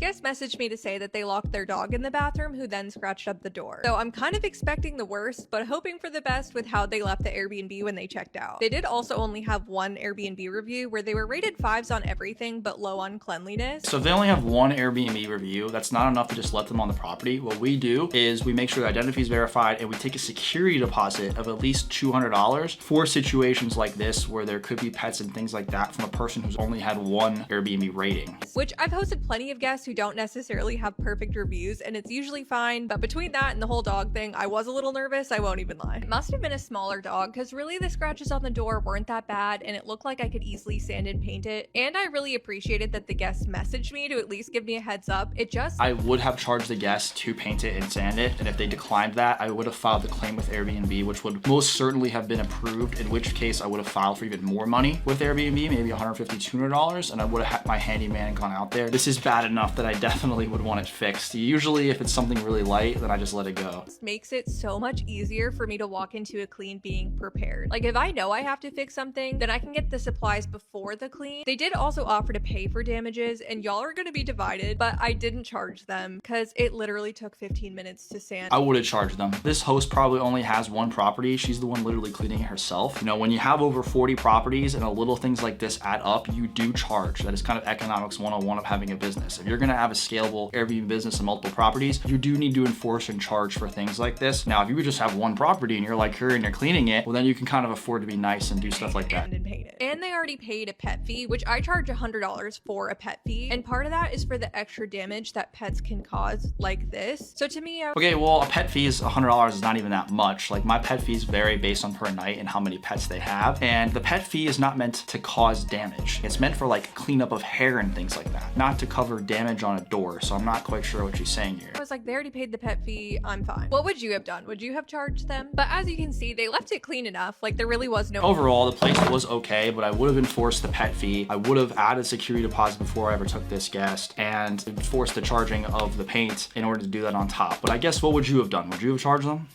guest messaged me to say that they locked their dog in the bathroom, who then scratched up the door. So I'm kind of expecting the worst, but hoping for the best with how they left the Airbnb when they checked out. They did also only have one Airbnb review where they were rated 5s on everything but low on cleanliness. So if they only have one Airbnb review, that's not enough to just let them on the property. What we do is we make sure the identity is verified and we take a security deposit of at least $200 for situations like this where there could be pets and things like that from a person who's only had one Airbnb rating. Which I've hosted plenty of guests who don't necessarily have perfect reviews, and it's usually fine, but between that and the whole dog thing, I was a little nervous, I won't even lie. It must have been a smaller dog, because really the scratches on the door weren't that bad, and it looked like I could easily sand and paint it, and I really appreciated that the guests messaged me to at least give me a heads up. I would have charged the guest to paint it and sand it, and if they declined that, I would have filed the claim with Airbnb, which would most certainly have been approved, in which case I would have filed for even more money with Airbnb, maybe $150, $200, and I would have had my handyman gone out there. This is bad enough that I definitely would want it fixed. Usually if it's something really light, then I just let it go. This makes it so much easier for me to walk into a clean being prepared. Like if I know I have to fix something, then I can get the supplies before the clean. They did also offer to pay for damages, and y'all are gonna be divided, but I didn't charge them because it literally took 15 minutes to sand. I would have charged them. This host probably only has one property. She's the one literally cleaning it herself. You know, when you have over 40 properties and little things like this add up, you do charge. That is kind of economics 101 of having a business. If you're gonna have a scalable Airbnb business and multiple properties, you do need to enforce and charge for things like this. Now, if you would just have one property and you're like her and you're cleaning it, well then you can kind of afford to be nice and do stuff like that. And they already paid a pet fee, which I charge $100 for a pet fee. And part of that is for the extra damage that pets can cause like this. So to me, okay, well, a pet fee is $100 is not even that much. Like my pet fees vary based on per night and how many pets they have. And the pet fee is not meant to cause damage. It's meant for like cleanup of hair and things like that, not to cover damage on a door. So I'm not quite sure what she's saying here. I was like, they already paid the pet fee, I'm fine. What would you have done? Would you have charged them? But as you can see, they left it clean enough. Like there really was no... Overall, the place was okay, but I would have enforced the pet fee. I would have added security deposit before I ever took this guest and enforced the charging of the paint in order to do that on top. But I guess what would you have done? Would you have charged them?